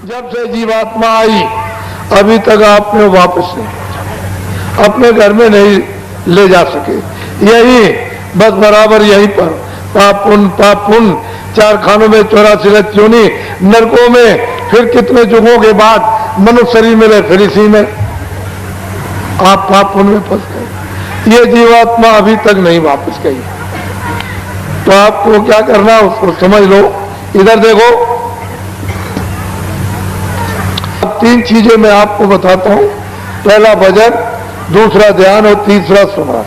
जब से जीवात्मा आई अभी तक आपने वापस नहीं पहुंचा, अपने घर में नहीं ले जा सके। यही बस बराबर यहीं पर पाप पुण्य चार खानों में 84 रत्योनी नरकों में, फिर कितने युगों के बाद मनुष्य शरीर मिले, फिर इसी में आप पाप पुण्य में फंस गए। ये जीवात्मा अभी तक नहीं वापस गई, तो आपको क्या करना उसको समझ लो। इधर देखो, अब 3 चीजें मैं आपको बताता हूं। पहला भजन, दूसरा ध्यान और तीसरा सुमरन।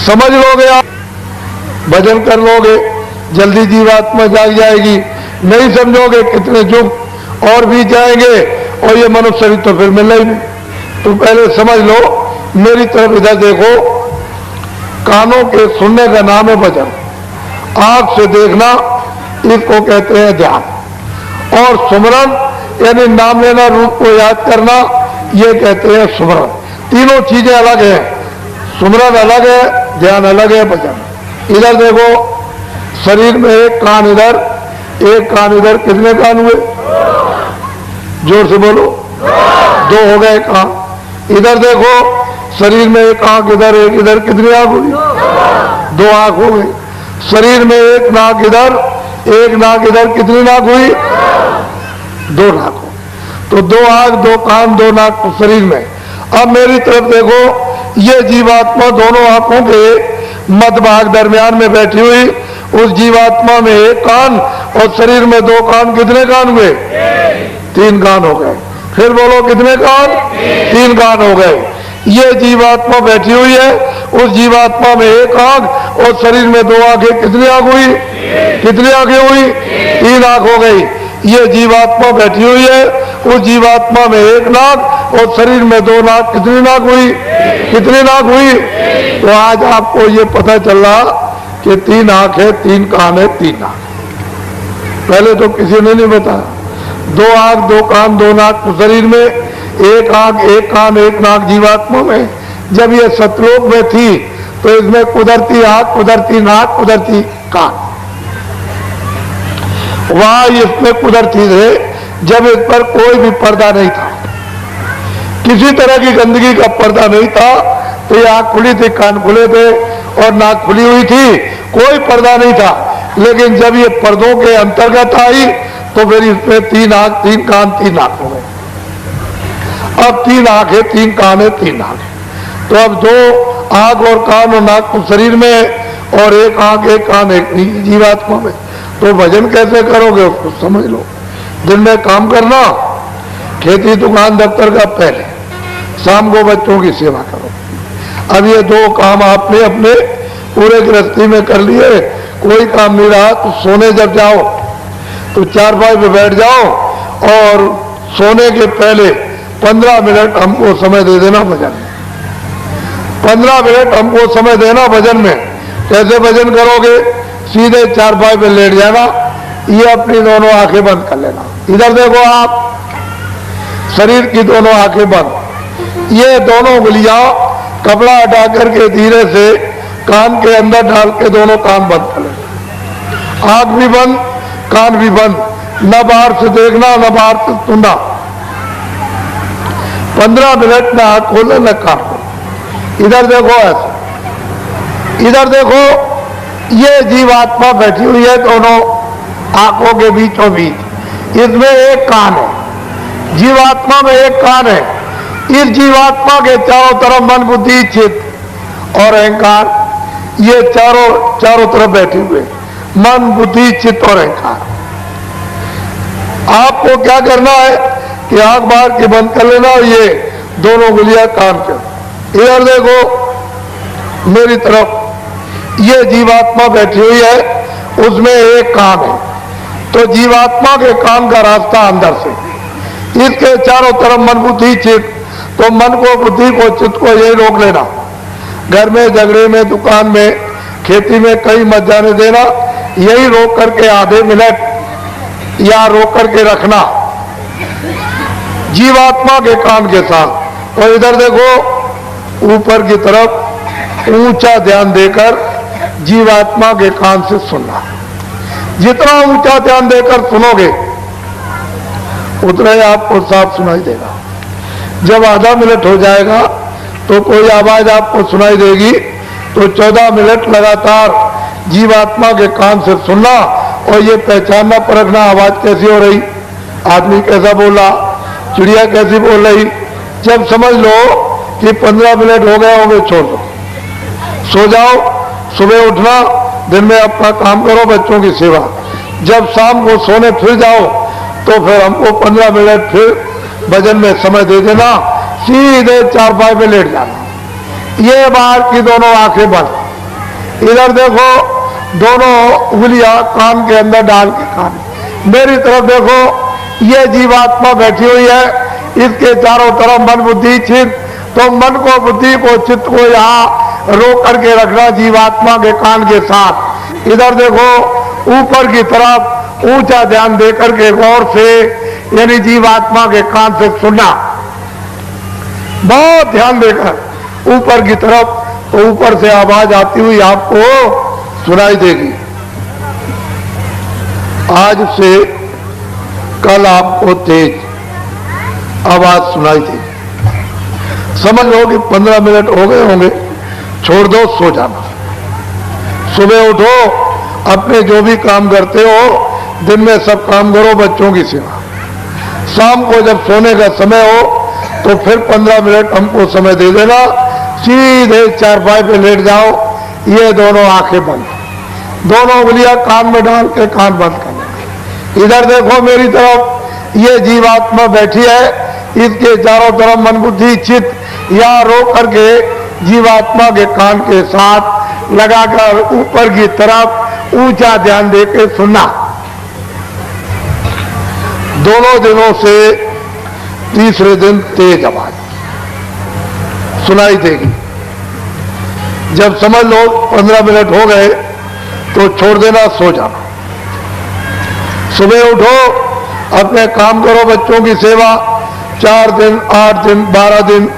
समझ लोगे आप, भजन कर लोगे, जल्दी जीवात्मा जाग जाएगी। नहीं समझोगे कितने युग और भी जाएंगे और ये मनुष्य शरीर तो फिर मिलना ही नहीं। तो पहले समझ लो, मेरी तरफ इधर देखो। कानों के सुनने का नाम है भजन, आंख से देखना इसको कहते हैं ध्यान, और सुमरन यानी नाम लेना, रूप को याद करना, ये कहते हैं सुमरन। तीनों चीजें अलग हैं, सुमरन अलग है, ध्यान अलग है, भजन। इधर देखो, शरीर में एक कान इधर, एक कान इधर, कितने कान हुए? जोर से बोलो, 2 हो गए कान। इधर देखो, शरीर में एक आंख इधर, एक इधर, कितनी आंख हुई? 2 आंख हो गई। शरीर में एक नाक इधर, एक नाक इधर, कितनी नाक हुई? 2 नाक हो। तो 2 आंख, 2 कान, 2 नाक शरीर में। अब मेरी तरफ देखो, ये जीवात्मा दोनों आंखों के मध्य भाग दरमियान में बैठी हुई, उस जीवात्मा में एक कान और शरीर में 2 कान, कितने कान हुए? 3 कान हो गए। फिर बोलो, कितने कान? 3 कान हो गए। ये जीवात्मा बैठी हुई है, उस जीवात्मा में एक आंख और शरीर में 2 आंखें, कितनी आंख हुई? कितनी आंखें हुई? 3 आंख हो गई। ये जीवात्मा बैठी हुई है, उस जीवात्मा में एक नाक और शरीर में 2 नाक, कितनी नाक हुई? कितनी नाक हुई? तो आज आपको ये पता चल रहा कि 3 आंख है, 3 कान है, 3 नाक। पहले तो किसी ने नहीं बताया। 2 आंख, 2 कान, 2 नाक शरीर में, एक आंख, एक कान, एक नाक जीवात्मा में। जब ये सतलोक में थी तो इसमें कुदरती आंख, कुदरती नाक, कुदरती कान, वहां इसमें कुदरती थे जब इस पर कोई भी पर्दा नहीं था, किसी तरह की गंदगी का पर्दा नहीं था। तो ये आंख खुली थी, कान खुले थे और नाक खुली हुई थी, कोई पर्दा नहीं था। लेकिन जब ये पर्दों के अंतर्गत आई तो फिर इसमें 3 आंख, 3 कान, 3 नाक हो गए। अब 3 आंख है, 3 कान है, 3 नाक है। तो अब 2 आंख और कान और नाक तो शरीर में, और एक आंख, एक कान, एक जीवात्मा में। तो भजन कैसे करोगे उसको समझ लो। दिन में काम करना, खेती दुकान दफ्तर का पहले, शाम को बच्चों की सेवा करो। अब ये 2 काम आपने अपने पूरे गृहस्थी में कर लिए, कोई काम नहीं रहा तो सोने जब जाओ तो चारपाई पे बैठ जाओ और सोने के पहले 15 मिनट हमको समय दे देना भजन में। 15 मिनट हमको समय देना भजन में। कैसे भजन करोगे? सीधे चारपाई पे लेट जाना, ये अपनी दोनों आंखें बंद कर लेना। इधर देखो आप, शरीर की दोनों आंखें बंद, ये दोनों उंगलियां कपड़ा हटा करके धीरे से कान के अंदर डाल के दोनों कान बंद कर लेना। आंख भी बंद, कान भी बंद, न बाहर से देखना न बाहर से सुनना। 15 मिनट में आंख खोले न कान खोले। इधर देखो ऐसे, इधर देखो, ये जीवात्मा बैठी हुई है दोनों आंखों के बीचों बीच, इसमें एक कान है, जीवात्मा में एक कान है। इस जीवात्मा के चारों तरफ मन, बुद्धि, चित्त और अहंकार, ये चारों तरफ बैठे हुए, मन, बुद्धि, चित्त और अहंकार। आपको क्या करना है कि आंख बाहर की बंद कर लेना और ये दोनों उंगलियां कान पे। इधर देखो मेरी तरफ, ये जीवात्मा बैठी हुई है, उसमें एक कान है। तो जीवात्मा के कान का रास्ता अंदर से, इसके चारों तरफ मन, बुद्धि, चित्त। तो मन को, बुद्धि को, चित्त को यही रोक लेना। घर में, झगड़े में, दुकान में, खेती में कहीं मत जाने देना। यही रोक करके आधे मिनट या रोक करके रखना जीवात्मा के कान के साथ। और इधर देखो, ऊपर की तरफ ऊंचा ध्यान देकर जीवात्मा के कान से सुनना। जितना ऊंचा ध्यान देकर सुनोगे उतना ही आपको साफ सुनाई देगा। जब आधा मिनट हो जाएगा तो कोई आवाज आपको सुनाई देगी, तो 14 मिनट लगातार जीवात्मा के कान से सुनना और ये पहचानना परखना आवाज कैसी हो रही, आदमी कैसा बोला, चिड़िया कैसी बोल रही। जब समझ लो कि 15 मिनट हो गए होंगे, छोड़ दो, सो जाओ। सुबह उठना, दिन में अपना काम करो, बच्चों की सेवा। जब शाम को सोने फिर जाओ तो फिर हमको 15 मिनट फिर भजन में समय दे देना, सीधे चारपाई पे लेट जाना। ये बाहर की दोनों आंखें बंद, इधर देखो, दोनों उंगलियां कान के अंदर डाल के कान, मेरी तरफ देखो। ये जीवात्मा बैठी हुई है, इसके चारों तरफ मन बुद्धि चित्त, तो मन को बुद्धि को चित्त को यहाँ रोक करके रखना जीवात्मा के कान के साथ। इधर देखो ऊपर की तरफ ऊंचा ध्यान दे करके गौर से, यानी जीवात्मा के कान से सुनना, बहुत ध्यान देकर ऊपर की तरफ, तो ऊपर से आवाज आती हुई आपको सुनाई देगी। आज से कल आपको तेज आवाज सुनाई देगी। समझ लो कि 15 मिनट हो गए होंगे, छोड़ दो, सो जाना। सुबह उठो, अपने जो भी काम करते हो दिन में सब काम करो, बच्चों की सेवा। शाम को जब सोने का समय हो तो फिर 15 मिनट हमको समय दे देना, सीधे चारपाई पे लेट जाओ। ये दोनों आंखें बंद, दोनों उंगलियां कान में डाल के कान बंद करना। इधर देखो मेरी तरफ, ये जीवात्मा बैठी है, इसके चारों तरफ मन बुद्धि चित्त या रोक करके जीवात्मा के कान के साथ लगाकर ऊपर की तरफ ऊंचा ध्यान देकर सुनना। दोनों दिनों से तीसरे दिन तेज आवाज सुनाई देगी। जब समझ लो 15 मिनट हो गए तो छोड़ देना, सो जाना। सुबह उठो, अपने काम करो, बच्चों की सेवा। 4 दिन, 8 दिन, 12 दिन,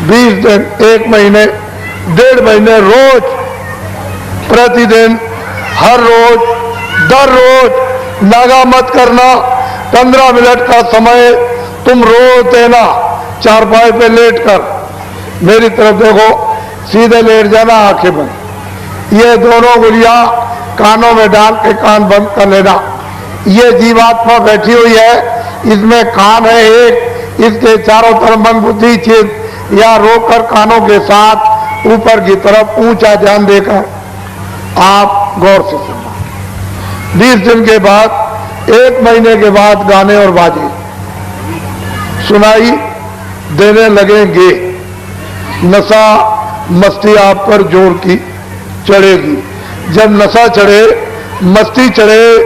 20 दिन, 1 महीने, 1.5 महीने, रोज, प्रतिदिन, हर रोज, दर रोज नागा मत करना। 15 मिनट का समय तुम रोज देना, चारपाई पे लेट कर। मेरी तरफ देखो, सीधे लेट जाना, आंखें बंद। ये दोनों उंगलियां कानों में डाल के कान बंद कर लेना। ये जीवात्मा बैठी हुई है, इसमें कान है एक, इसके चारों तरफ मन बुद्धि चित्त या रोककर कानों के साथ ऊपर की तरफ ऊंचा ध्यान देकर आप गौर से सुनना। 20 दिन के बाद, 1 महीने के बाद गाने और बाजे सुनाई देने लगेंगे। नशा मस्ती आप पर जोर की चढ़ेगी। जब नशा चढ़े, मस्ती चढ़े,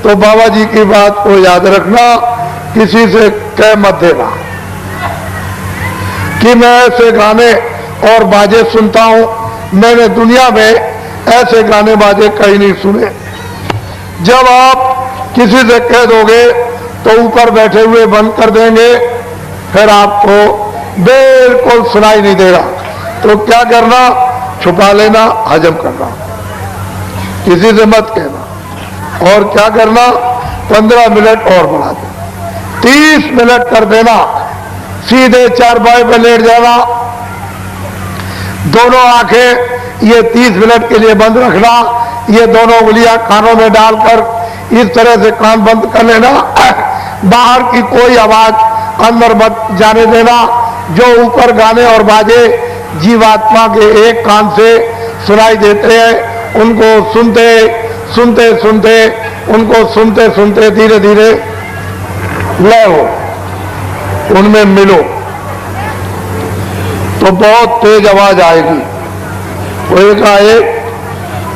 तो बाबा जी की बात को याद रखना, किसी से कह मत देना कि मैं ऐसे गाने और बाजे सुनता हूं। मैंने दुनिया में ऐसे गाने बाजे कहीं नहीं सुने। जब आप किसी से कह दोगे तो ऊपर बैठे हुए बंद कर देंगे, फिर आपको बिल्कुल सुनाई नहीं देगा। तो क्या करना, छुपा लेना, हजम करना, किसी से मत कहना। और क्या करना, 15 मिनट और बढ़ा देना, 30 मिनट कर देना। सीधे चारपाई पर लेट जाना, दोनों आंखें ये 30 मिनट के लिए बंद रखना। ये दोनों उंगलियां कानों में डालकर इस तरह से कान बंद कर लेना। बाहर की कोई आवाज अंदर मत जाने देना। जो ऊपर गाने और बाजे जीवात्मा के एक कान से सुनाई देते हैं, उनको सुनते सुनते सुनते, उनको सुनते सुनते धीरे धीरे लय हो, उनमें मिलो, तो बहुत तेज आवाज आएगी। कोई का एक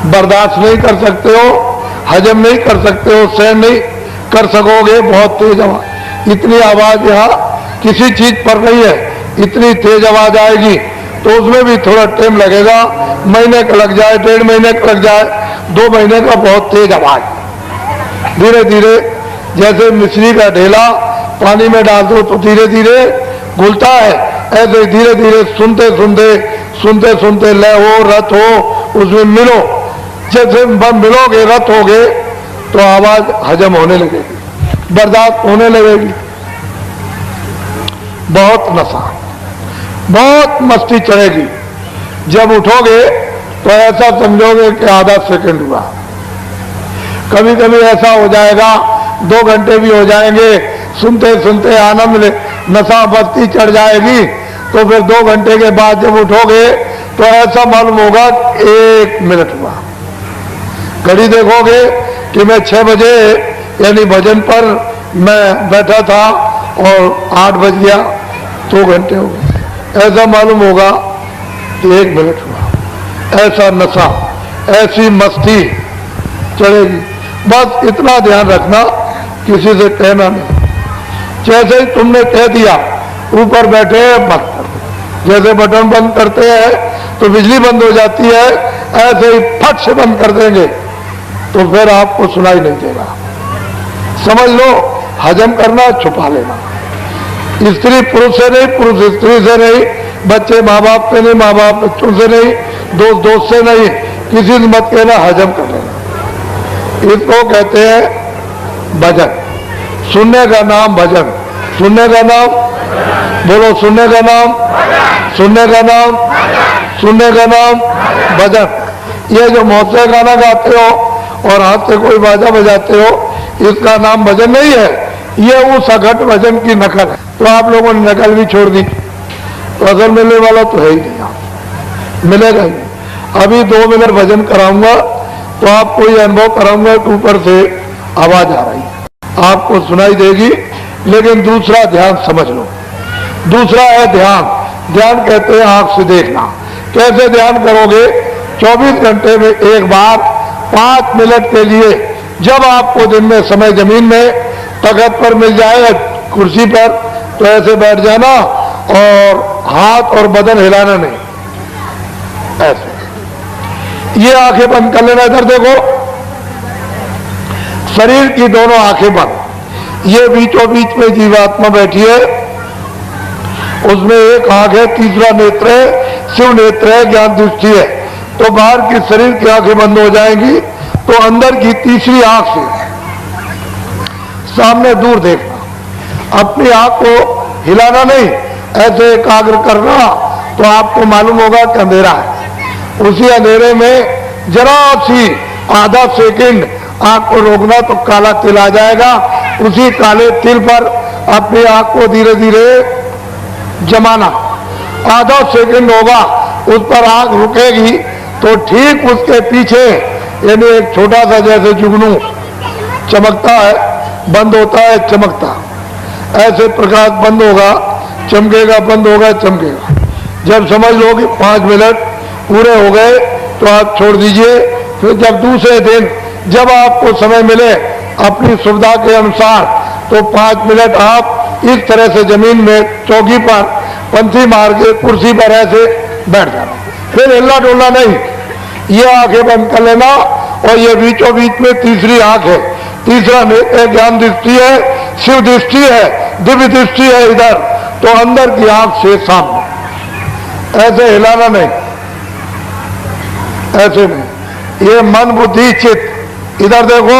बर्दाश्त नहीं कर सकते हो, हजम नहीं कर सकते हो, सहन नहीं कर सकोगे, बहुत तेज आवाज। इतनी आवाज यहाँ किसी चीज पर नहीं है, इतनी तेज आवाज आएगी। तो उसमें भी थोड़ा टाइम लगेगा, महीने का लग जाए, 1.5 महीने का लग जाए, 2 महीने का, बहुत तेज आवाज। धीरे धीरे जैसे मिश्री का ढेला पानी में डाल दो तो धीरे धीरे घुलता है, ऐसे धीरे धीरे सुनते सुनते सुनते सुनते लय हो, रत हो, उसमें मिलो। जैसे मिलोगे, रत होगे, तो आवाज हजम होने लगेगी, बर्दाश्त होने लगेगी। बहुत नशा, बहुत मस्ती चढ़ेगी। जब उठोगे तो ऐसा समझोगे कि आधा सेकंड हुआ। कभी कभी ऐसा हो जाएगा 2 घंटे भी हो जाएंगे, सुनते सुनते आनंद नशा मस्ती चढ़ जाएगी। तो फिर 2 घंटे के बाद जब उठोगे तो ऐसा मालूम होगा 1 मिनट हुआ। घड़ी देखोगे कि मैं 6 बजे यानी भजन पर मैं बैठा था और 8 बज गया, 2 घंटे हो गए। ऐसा मालूम होगा कि 1 मिनट हुआ। ऐसा नशा, ऐसी मस्ती चढ़ेगी। बस इतना ध्यान रखना, किसी से कहना नहीं। जैसे ही तुमने कह दिया ऊपर बैठे बंद कर दो। जैसे बटन बंद करते हैं तो बिजली बंद हो जाती है, ऐसे ही फट से बंद कर देंगे तो फिर आपको सुनाई नहीं देगा। समझ लो, हजम करना, छुपा लेना। स्त्री पुरुष से नहीं, पुरुष स्त्री से नहीं, बच्चे माँ बाप से नहीं, माँ बाप बच्चों से नहीं, दोस्त दोस्त से नहीं, किसी से मत कहना, हजम कर लेना। इसको कहते हैं भजन। सुनने का नाम भजन। सुनने का नाम बोलो, सुनने का नाम, सुनने का नाम, सुनने का नाम भजन। ये जो मौत से गाना गाते हो और हाथ से कोई बाजा बजाते हो, इसका नाम भजन नहीं है, ये उस अघट भजन की नकल है। तो आप लोगों ने नकल भी छोड़ दी, तो असल मिलने वाला तो है ही नहीं, आप मिलेगा ही नहीं। अभी 2 मिनट भजन कराऊंगा तो आपको ये अनुभव कराऊंगा कि ऊपर से आवाज आ रही है, आपको सुनाई देगी। लेकिन दूसरा ध्यान समझ लो। दूसरा है ध्यान। ध्यान कहते हैं आंख से देखना। कैसे ध्यान करोगे? 24 घंटे में एक बार 5 मिनट के लिए, जब आपको दिन में समय जमीन में तख्त पर मिल जाएगा, कुर्सी पर, तो ऐसे बैठ जाना और हाथ और बदन हिलाना नहीं, ऐसे। ये आंखें बंद कर लेना। इधर देखो, शरीर की दोनों आंखें बंद। ये बीचों बीच में जीवात्मा बैठी है, उसमें एक आंख है, तीसरा नेत्र है, शिव नेत्र है, ज्ञान दृष्टि है। तो बाहर की शरीर की आंखें बंद हो जाएंगी, तो अंदर की तीसरी आंख से सामने दूर देखना। अपनी आंख को हिलाना नहीं, ऐसे एकाग्र करना, तो आपको मालूम होगा कि अंधेरा है। उसी अंधेरे में जरा सी आधा सेकंड आंख को रोकना तो काला तिल आ जाएगा। उसी काले तिल पर अपनी आंख को धीरे धीरे जमाना। आधा सेकंड होगा, उस पर आंख रुकेगी तो ठीक उसके पीछे यानी एक छोटा सा जैसे जुगनू चमकता है, बंद होता है, चमकता, ऐसे प्रकाश बंद होगा, चमकेगा, बंद होगा, चमकेगा। जब समझ लो कि 5 मिनट पूरे हो गए तो आप छोड़ दीजिए। फिर जब दूसरे दिन जब आपको समय मिले अपनी सुविधा के अनुसार, तो 5 मिनट आप इस तरह से जमीन में चौकी पर पंथी मार के कुर्सी पर ऐसे बैठ जाना। फिर हिलना डोलना नहीं, ये आंखें बंद कर लेना। और ये बीचों बीच में तीसरी आंख है, तीसरा ज्ञान दृष्टि है, शिव दृष्टि है, दिव्य दृष्टि है इधर। तो अंदर की आंख से सामने ऐसे हिलाना नहीं, ऐसे नहीं। ये मन बुद्धि चित्त, इधर देखो,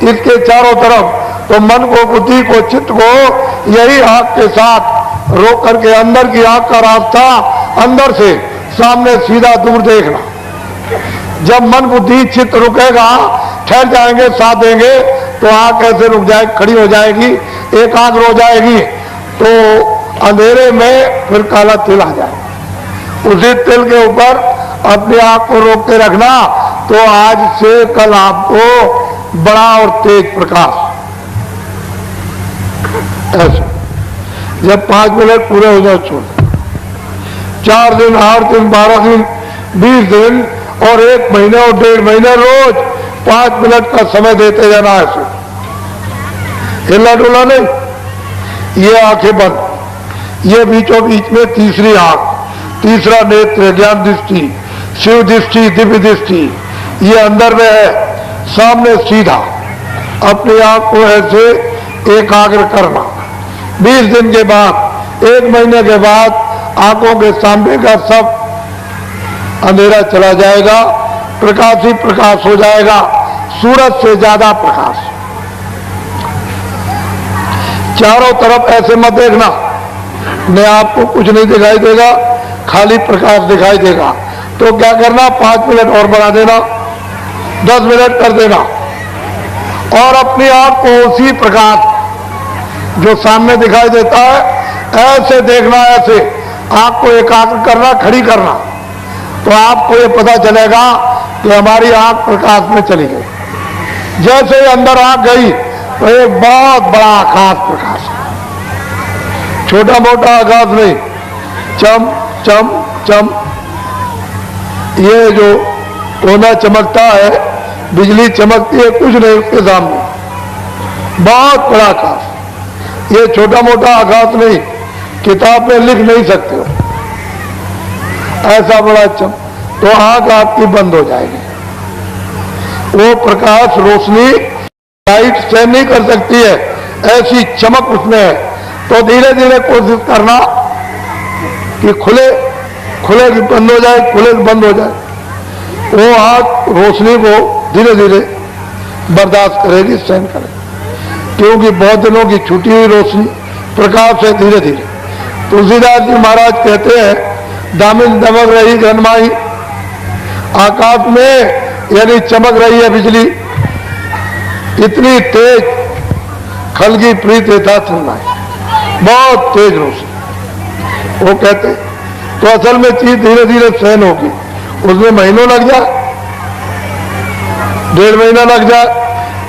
इसके चारों तरफ। तो मन को, बुद्धि को, चित्त को यही आंख के साथ रोक करके अंदर की आंख का रास्ता अंदर से सामने सीधा दूर देखना। जब मन बुद्धि चित्त रुकेगा, ठहर जाएंगे, साथ देंगे, तो आंख ऐसे रुक जाएगी, खड़ी हो जाएगी, एकाग्र हो जाएगी। तो अंधेरे में फिर काला तिल आ जाए। उसी तिल के ऊपर अपने आंख को रोक के रखना, तो आज से कल आपको बड़ा और तेज प्रकाश ऐसे। जब 5 मिनट पूरे हो जाए छोड़, 4 दिन, 8 दिन, 12 दिन, 20 दिन और 1 महीने और 1.5 महीने रोज 5 मिनट का समय देते जाना। ऐसे हिलना डुला नहीं। ये आंखें बंद, ये बीचों बीच में तीसरी आंख, तीसरा नेत्र, ज्ञान दृष्टि, शिव दृष्टि, दिव्य दृष्टि, ये अंदर में है। सामने सीधा अपने आप को ऐसे एकाग्र करना। 20 दिन के बाद, 1 महीने के बाद आंखों के सामने का सब अंधेरा चला जाएगा, प्रकाश ही प्रकाश हो जाएगा, सूरज से ज्यादा प्रकाश। चारों तरफ ऐसे मत देखना, ने आपको कुछ नहीं दिखाई देगा, खाली प्रकाश दिखाई देगा। तो क्या करना, 5 मिनट और बढ़ा देना, 10 मिनट कर देना, और अपनी आंख को उसी प्रकाश जो सामने दिखाई देता है ऐसे देखना, ऐसे आंख को एकाग्र करना, खड़ी करना। तो आपको ये पता चलेगा कि हमारी आंख प्रकाश में चली गई। जैसे ही अंदर आंख गई तो एक बहुत बड़ा आकाश प्रकाश है, छोटा मोटा आकाश नहीं, चम चम चम। ये जो कोना चमकता है, बिजली चमकती है, कुछ नहीं उसके सामने, बहुत बड़ा आकाश। ये छोटा मोटा आकाश नहीं, किताब में लिख नहीं सकते हो, ऐसा बड़ा चम। तो आंख आपकी बंद हो जाएगी। वो प्रकाश, रोशनी लाइट सहन नहीं कर सकती है, ऐसी चमक उसमें है। तो धीरे धीरे कोशिश करना कि खुले खुले बंद हो जाए, खुले बंद हो जाए। वो आंख रोशनी को धीरे धीरे बर्दाश्त करेगी, सहन करेगी, क्योंकि बहुत दिनों की छूटी हुई रोशनी प्रकाश है। धीरे धीरे तुलसीदास जी महाराज कहते हैं, दामिन दमक रही घनमाई, आकाश में यानी चमक रही है बिजली, इतनी तेज खलगी प्रीत था सुननाई, बहुत तेज रोशनी। वो कहते तो असल में चीज धीरे धीरे सहन होगी, उसमें महीनों लग जाए, 1.5 महीना लग जाए,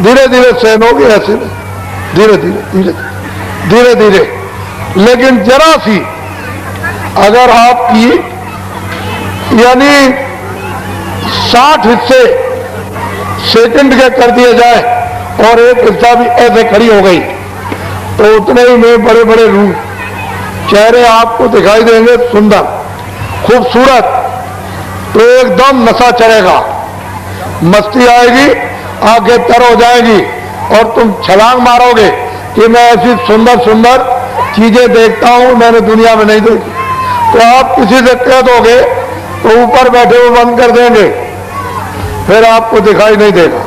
धीरे धीरे सहन होगी। ऐसे में धीरे धीरे धीरे धीरे धीरे, लेकिन जरा सी अगर आपकी यानी 60 हिस्से सेकंड के कर दिए जाए और एक हिस्सा भी ऐसे खड़ी हो गई, तो उतने ही में बड़े बड़े रूप चेहरे आपको दिखाई देंगे, सुंदर खूबसूरत। तो एकदम नशा चढ़ेगा, मस्ती आएगी, आंखें तर हो जाएगी और तुम छलांग मारोगे कि मैं ऐसी सुंदर सुंदर चीजें देखता हूं, मैंने दुनिया में नहीं देखी। तो आप किसी से कह दोगे तो ऊपर बैठे हुए बंद कर देंगे, फिर आपको दिखाई नहीं देगा।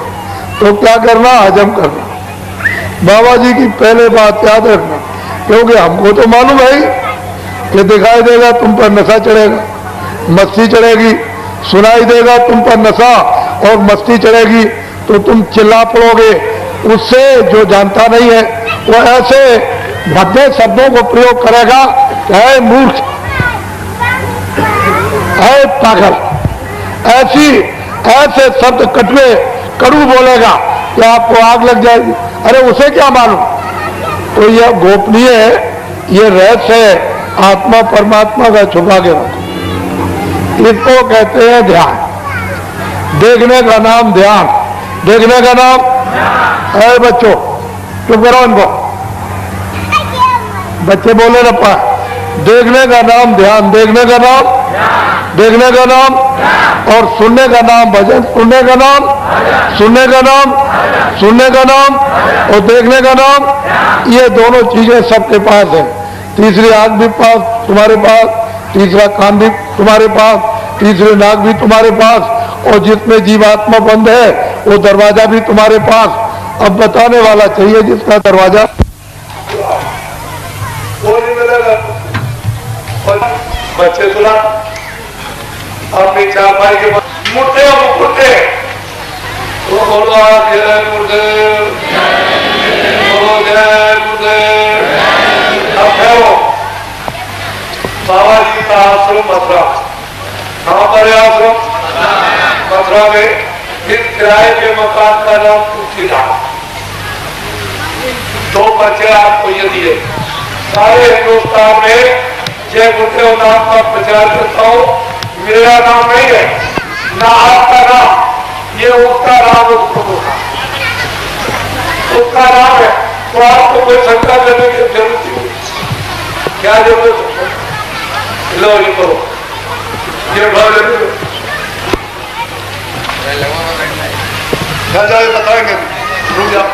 तो क्या करना, हजम करना। बाबा जी की पहले बात याद रखना, क्योंकि हमको तो मालूम है कि दिखाई देगा, तुम पर नशा चढ़ेगा, मस्ती चढ़ेगी, सुनाई देगा तुम पर नशा और मस्ती चढ़ेगी, तो तुम चिल्ला पड़ोगे। उससे जो जानता नहीं है वो ऐसे भद्दे शब्दों को प्रयोग करेगा, है मूर्ख, है पागल, ऐसे शब्द कटवे कड़ू बोलेगा कि आपको आग लग जाएगी। अरे उसे क्या मालूम। तो यह गोपनीय है, ये रहस्य है, आत्मा परमात्मा का छुपा के रखो। इसको कहते हैं ध्यान। देखने का नाम ध्यान, देखने का नाम है। बच्चों चुप करो इनको, बच्चे बोले ना पा। देखने का नाम ध्यान, देखने का नाम, देखने का नाम, और सुनने का नाम भजन, सुनने का नाम, सुनने का नाम, सुनने का नाम, और देखने का नाम। ये दोनों चीजें सबके पास है। तीसरी आंख भी पास तुम्हारे पास, तीसरा कान भी तुम्हारे पास, तीसरी नाक भी तुम्हारे पास, और जिसमें जीवात्मा बंद है वो दरवाजा भी तुम्हारे पास। अब बताने वाला चाहिए जिसका दरवाजा वो नहीं मिलेगा। बच्चे सुना अपनी चारपाई के मुट्ठे मुकुटे वो बोलो जय गुरुदेव, बोलो जय गुरुदेव। अब ठहरो, बाबा जी का आश्रम मथुरा, कहाँ पर है आश्रम? मथुरा में। इस किराए के मकान का नाम तुलसीदास। 2 बच्चे आपको ये दिए। सारे हिंदुस्तान में जय गुरुदेव नाम का प्रचार करता हूँ। मेरा नाम नहीं है ना आपका नाम, ये उसका नाम, उसका नाम है। तो आपको कोई शंका करने की जरूरत नहीं, क्या जरूरत है? लो ये करो, ये भाव बताएंगे, रुक जाओ।